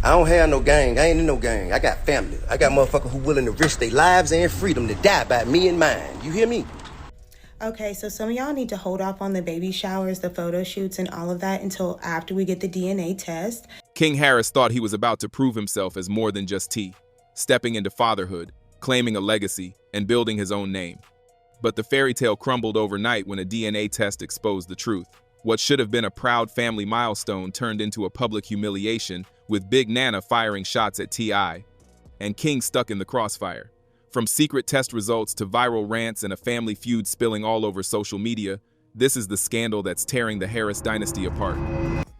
I don't have no gang. I ain't in no gang. I got family. I got motherfuckers who willing to risk their lives and freedom to die by me and mine. You hear me? Okay, so some of y'all need to hold off on the baby showers, the photo shoots, and all of that until after we get the DNA test. King Harris thought he was about to prove himself as more than just T, stepping into fatherhood, claiming a legacy, and building his own name. But the fairy tale crumbled overnight when a DNA test exposed the truth. What should have been a proud family milestone turned into a public humiliation, with Big Nana firing shots at T.I. and King stuck in the crossfire. From secret test results to viral rants and a family feud spilling all over social media, this is the scandal that's tearing the Harris dynasty apart.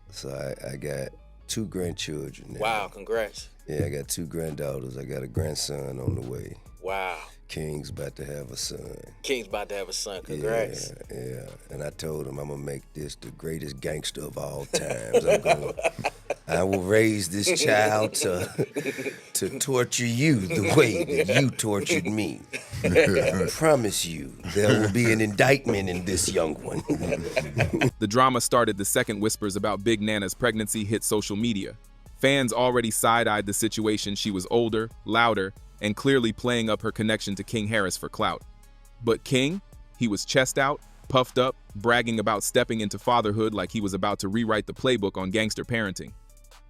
So I got 2 grandchildren now. Wow, congrats. Yeah, I got 2 granddaughters. I got a grandson on the way. Wow. King's about to have a son. King's about to have a son. Congrats. Yeah. And I told him I'm gonna make this the greatest gangster of all times. I will raise this child to torture you the way that you tortured me. I promise you, there will be an indictment in this young one. The drama started the second whispers about Big Nana's pregnancy hit social media. Fans already side-eyed the situation. She was older, louder, and clearly playing up her connection to King Harris for clout. But King, he was chest out, puffed up, bragging about stepping into fatherhood like he was about to rewrite the playbook on gangster parenting.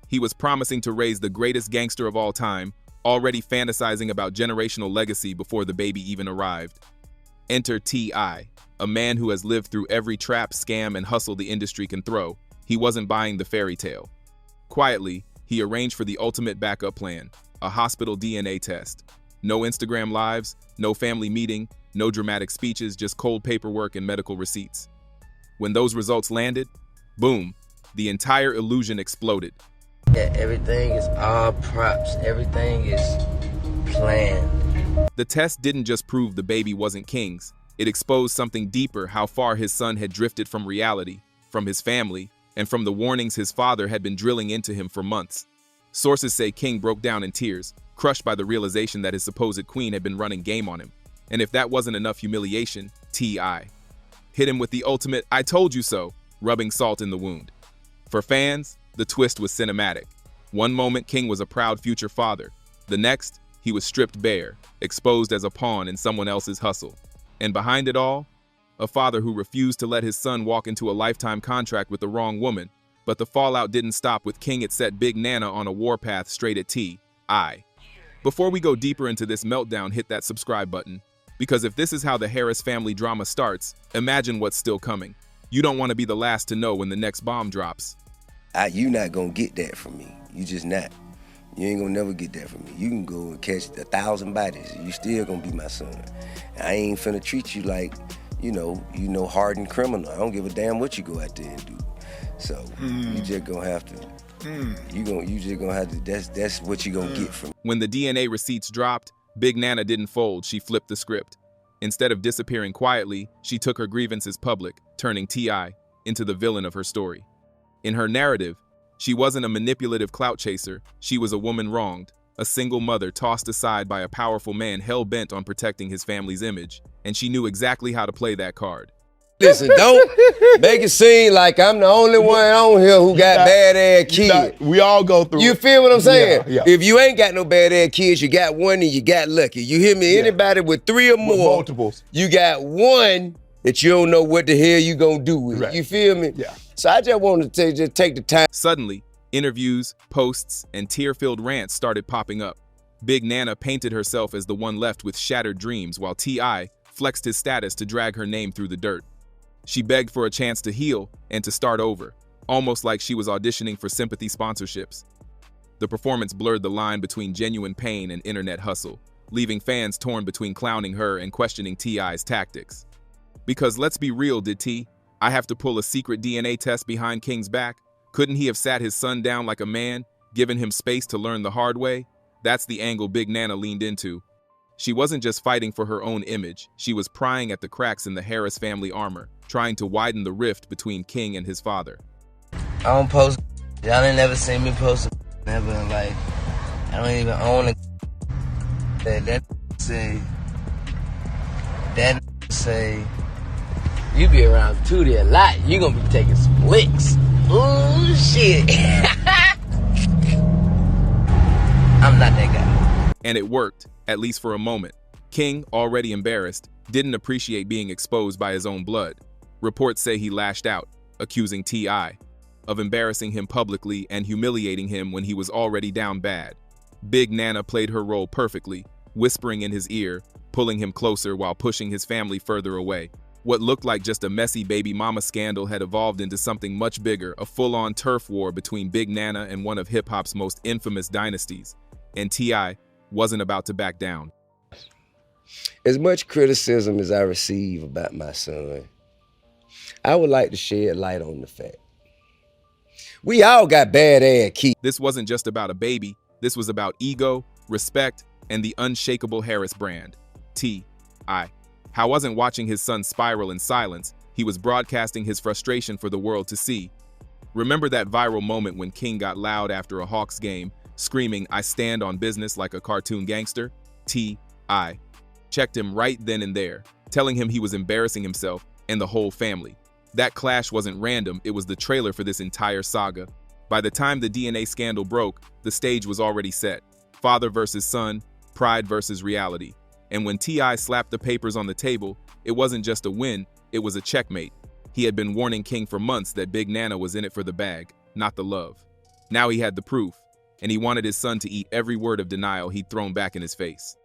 He was promising to raise the greatest gangster of all time, already fantasizing about generational legacy before the baby even arrived. Enter T.I., a man who has lived through every trap, scam, and hustle the industry can throw. He wasn't buying the fairy tale. Quietly, he arranged for the ultimate backup plan, a hospital DNA test. No Instagram lives, no family meeting, no dramatic speeches, just cold paperwork and medical receipts. When those results landed, boom, the entire illusion exploded. Yeah, everything is all props. Everything is planned. The test didn't just prove the baby wasn't King's. It exposed something deeper, how far his son had drifted from reality, from his family, and from the warnings his father had been drilling into him for months. Sources say King broke down in tears, crushed by the realization that his supposed queen had been running game on him. And if that wasn't enough humiliation, T.I. hit him with the ultimate "I told you so," rubbing salt in the wound. For fans, the twist was cinematic. One moment, King was a proud future father. The next, he was stripped bare, exposed as a pawn in someone else's hustle. And behind it all, a father who refused to let his son walk into a lifetime contract with the wrong woman. But the fallout didn't stop with King. It set Big Nana on a warpath straight at T.I. Before we go deeper into this meltdown, hit that subscribe button. Because if this is how the Harris family drama starts, imagine what's still coming. You don't want to be the last to know when the next bomb drops. You not gonna get that from me. You just not. You ain't gonna never get that from me. You can go and catch 1,000 bodies. You still gonna be my son. I ain't finna treat you like, hardened criminal. I don't give a damn what you go out there and do. So you just gonna have to. You just gonna have to. That's what you gonna get from me. When the DNA receipts dropped, Big Nana didn't fold. She flipped the script. Instead of disappearing quietly, she took her grievances public, turning T.I. into the villain of her story. In her narrative, she wasn't a manipulative clout chaser. She was a woman wronged, a single mother tossed aside by a powerful man hell-bent on protecting his family's image, and she knew exactly how to play that card. Listen, don't make it seem like I'm the only one on here who got bad-ass kids. We all go through You it. feel what I'm saying? Yeah. If you ain't got no bad-ass kids, you got one and you got lucky. You hear me? Yeah. Anybody with 3 or more, multiples. you got one that you don't know what the hell you gonna do with. Right. You feel me? Yeah. So I just wanted to just take the time. Suddenly, interviews, posts, and tear-filled rants started popping up. Big Nana painted herself as the one left with shattered dreams, while T.I. flexed his status to drag her name through the dirt. She begged for a chance to heal and to start over, almost like she was auditioning for sympathy sponsorships. The performance blurred the line between genuine pain and internet hustle, leaving fans torn between clowning her and questioning T.I.'s tactics. Because let's be real, did T.I. have to pull a secret DNA test behind King's back? Couldn't he have sat his son down like a man, given him space to learn the hard way? That's the angle Big Nana leaned into. She wasn't just fighting for her own image, she was prying at the cracks in the Harris family armor, trying to widen the rift between King and his father. I don't post. Y'all ain't never seen me post never in life. I don't even own a that say you be around Tootie a lot. You gonna be taking some licks. Ooh shit. I'm not that guy. And it worked, at least for a moment. King, already embarrassed, didn't appreciate being exposed by his own blood. Reports say he lashed out, accusing T.I. of embarrassing him publicly and humiliating him when he was already down bad. Big Nana played her role perfectly, whispering in his ear, pulling him closer while pushing his family further away. What looked like just a messy baby mama scandal had evolved into something much bigger, a full-on turf war between Big Nana and one of hip-hop's most infamous dynasties. And T.I. wasn't about to back down. As much criticism as I receive about my son, I would like to shed light on the fact we all got bad ass kids. This wasn't just about a baby. This was about ego, respect, and the unshakable Harris brand. T.I. How wasn't watching his son spiral in silence, he was broadcasting his frustration for the world to see. Remember that viral moment when King got loud after a Hawks game, screaming, "I stand on business," like a cartoon gangster? T.I. checked him right then and there, telling him he was embarrassing himself and the whole family. That clash wasn't random, it was the trailer for this entire saga. By the time the DNA scandal broke, the stage was already set. Father versus son, pride versus reality. And when T.I. slapped the papers on the table, it wasn't just a win, it was a checkmate. He had been warning King for months that Big Nana was in it for the bag, not the love. Now he had the proof, and he wanted his son to eat every word of denial he'd thrown back in his face.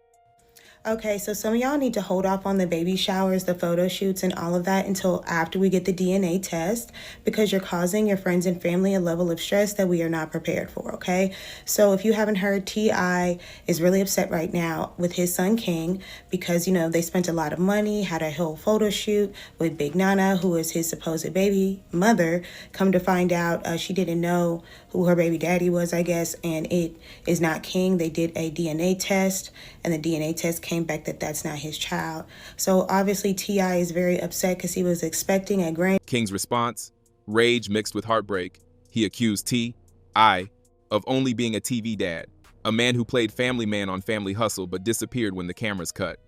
Okay, so some of y'all need to hold off on the baby showers, the photo shoots, and all of that until after we get the DNA test, because you're causing your friends and family a level of stress that we are not prepared for, okay? So if you haven't heard, T.I. is really upset right now with his son King because, you know, they spent a lot of money, had a whole photo shoot with Big Nana, who is his supposed baby mother. Come to find out, she didn't know who her baby daddy was, I guess, and it is not King. They did a DNA test, and the DNA test came back that that's not his child. So obviously T.I. is very upset because he was expecting a grand. King's response? Rage mixed with heartbreak. He accused T.I. of only being a TV dad, a man who played family man on Family Hustle but disappeared when the cameras cut.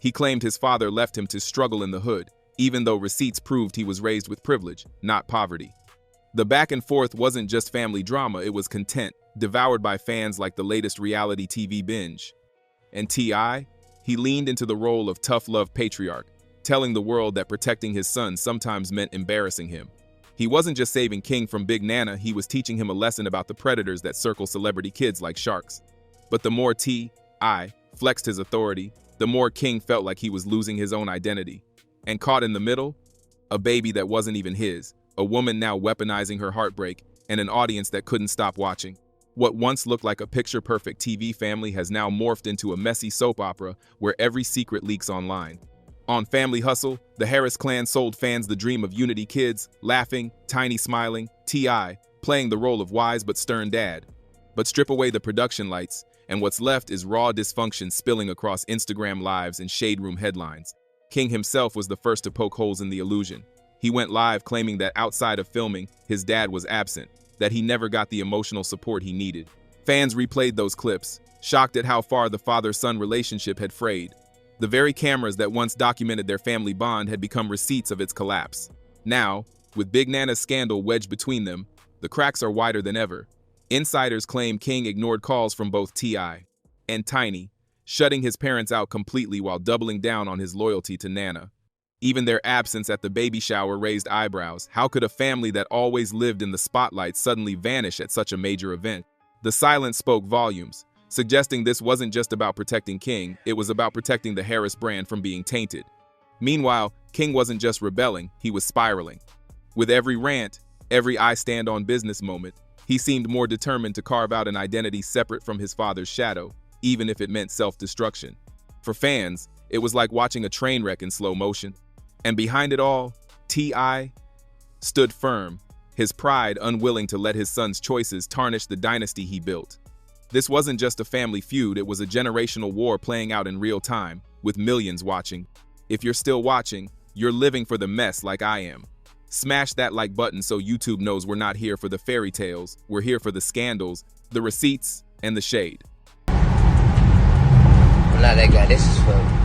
He claimed his father left him to struggle in the hood, even though receipts proved he was raised with privilege, not poverty. The back and forth wasn't just family drama, it was content, devoured by fans like the latest reality TV binge. And T.I.? He leaned into the role of tough love patriarch, telling the world that protecting his son sometimes meant embarrassing him. He wasn't just saving King from Big Nana, he was teaching him a lesson about the predators that circle celebrity kids like sharks. But the more T.I. flexed his authority, the more King felt like he was losing his own identity. And caught in the middle, a baby that wasn't even his, a woman now weaponizing her heartbreak, and an audience that couldn't stop watching. What once looked like a picture-perfect TV family has now morphed into a messy soap opera where every secret leaks online. On Family Hustle, the Harris clan sold fans the dream of unity kids, laughing, Tiny smiling, T.I. playing the role of wise but stern dad. But strip away the production lights, and what's left is raw dysfunction spilling across Instagram lives and shade room headlines. King himself was the first to poke holes in the illusion. He went live claiming that outside of filming, his dad was absent, that he never got the emotional support he needed. Fans replayed those clips, shocked at how far the father-son relationship had frayed. The very cameras that once documented their family bond had become receipts of its collapse. Now, with Big Nana's scandal wedged between them, the cracks are wider than ever. Insiders claim King ignored calls from both T.I. and Tiny, shutting his parents out completely while doubling down on his loyalty to Nana. Even their absence at the baby shower raised eyebrows. How could a family that always lived in the spotlight suddenly vanish at such a major event? The silence spoke volumes, suggesting this wasn't just about protecting King, it was about protecting the Harris brand from being tainted. Meanwhile, King wasn't just rebelling, he was spiraling. With every rant, every I stand on business moment, he seemed more determined to carve out an identity separate from his father's shadow, even if it meant self-destruction. For fans, it was like watching a train wreck in slow motion. And behind it all, T.I. stood firm, his pride unwilling to let his son's choices tarnish the dynasty he built. This wasn't just a family feud, it was a generational war playing out in real time, with millions watching. If you're still watching, you're living for the mess like I am. Smash that like button so YouTube knows we're not here for the fairy tales, we're here for the scandals, the receipts, and the shade. I'm not that guy, this is for...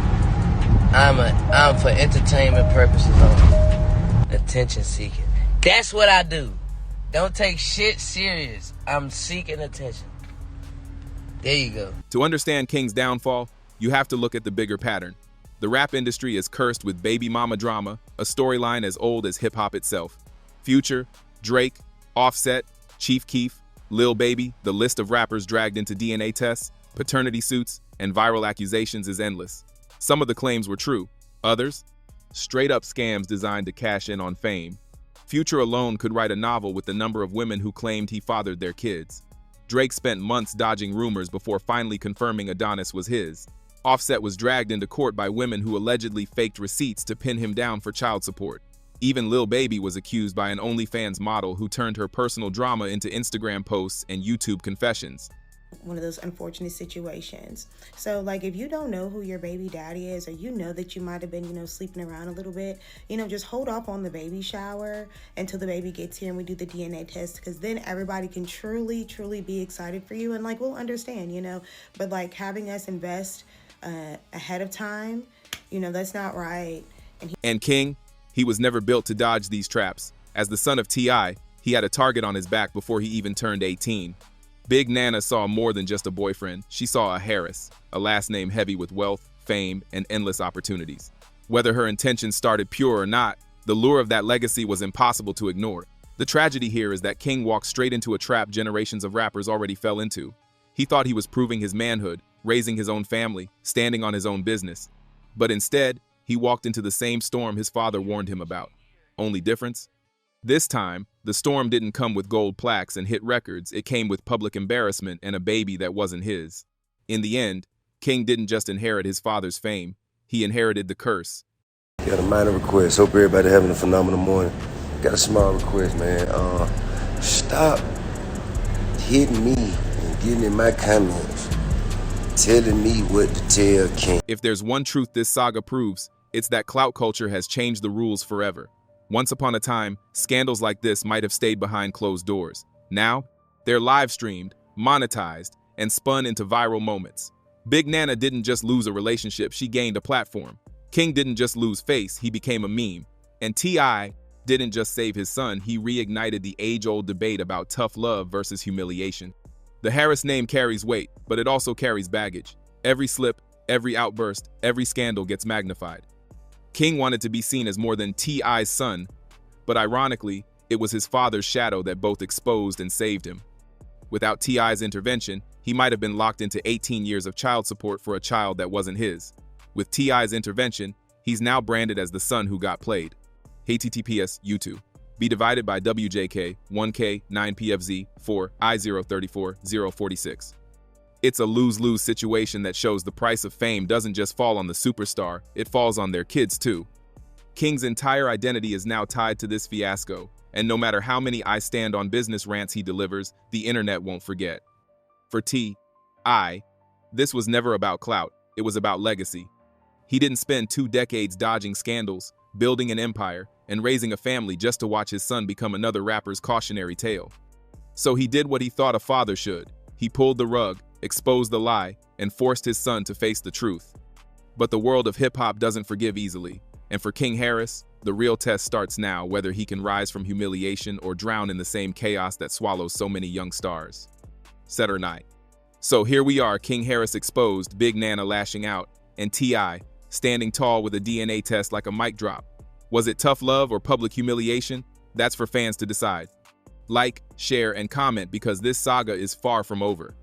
I'm for entertainment purposes only. Attention seeking. That's what I do. Don't take shit serious. I'm seeking attention. There you go. To understand King's downfall, you have to look at the bigger pattern. The rap industry is cursed with baby mama drama, a storyline as old as hip-hop itself. Future, Drake, Offset, Chief Keef, Lil Baby, the list of rappers dragged into DNA tests, paternity suits, and viral accusations is endless. Some of the claims were true. Others, straight-up scams designed to cash in on fame. Future alone could write a novel with the number of women who claimed he fathered their kids. Drake spent months dodging rumors before finally confirming Adonis was his. Offset was dragged into court by women who allegedly faked receipts to pin him down for child support. Even Lil Baby was accused by an OnlyFans model who turned her personal drama into Instagram posts and YouTube confessions. One of those unfortunate situations. So like if you don't know who your baby daddy is, or you know that you might have been, sleeping around a little bit, just hold off on the baby shower until the baby gets here and we do the DNA test, because then everybody can truly be excited for you, and we'll understand, but having us invest ahead of time, that's not right. And King, he was never built to dodge these traps. As the son of T.I., he had a target on his back before he even turned 18. Big Nana saw more than just a boyfriend. She saw a Harris, a last name heavy with wealth, fame, and endless opportunities. Whether her intentions started pure or not, the lure of that legacy was impossible to ignore. The tragedy here is that King walked straight into a trap generations of rappers already fell into. He thought he was proving his manhood, raising his own family, standing on his own business. But instead, he walked into the same storm his father warned him about. Only difference? This time, the storm didn't come with gold plaques and hit records, it came with public embarrassment and a baby that wasn't his. In the end, King didn't just inherit his father's fame, he inherited the curse. Got a minor request. Hope everybody having a phenomenal morning. Got a small request, man. Stop hitting me and getting in my comments, telling me what to tell King. If there's one truth this saga proves, it's that clout culture has changed the rules forever. Once upon a time, scandals like this might have stayed behind closed doors. Now, they're live-streamed, monetized, and spun into viral moments. Big Nana didn't just lose a relationship, she gained a platform. King didn't just lose face, he became a meme. And T.I. didn't just save his son, he reignited the age-old debate about tough love versus humiliation. The Harris name carries weight, but it also carries baggage. Every slip, every outburst, every scandal gets magnified. King wanted to be seen as more than T.I.'s son, but ironically, it was his father's shadow that both exposed and saved him. Without T.I.'s intervention, he might have been locked into 18 years of child support for a child that wasn't his. With T.I.'s intervention, he's now branded as the son who got played. HTTPS U2. Be divided by WJK 1K 9PFZ 4 I034 046. It's a lose-lose situation that shows the price of fame doesn't just fall on the superstar, it falls on their kids too. King's entire identity is now tied to this fiasco, and no matter how many I stand on business rants he delivers, the internet won't forget. For T.I., this was never about clout, it was about legacy. He didn't spend 2 decades dodging scandals, building an empire, and raising a family just to watch his son become another rapper's cautionary tale. So he did what he thought a father should. He pulled the rug, exposed the lie, and forced his son to face the truth. But the world of hip-hop doesn't forgive easily, and for King Harris, the real test starts now, whether he can rise from humiliation or drown in the same chaos that swallows so many young stars. Set or night. So here we are, King Harris exposed, Big Nana lashing out, and T.I. standing tall with a DNA test like a mic drop. Was it tough love or public humiliation? That's for fans to decide. Like, share, and comment because this saga is far from over.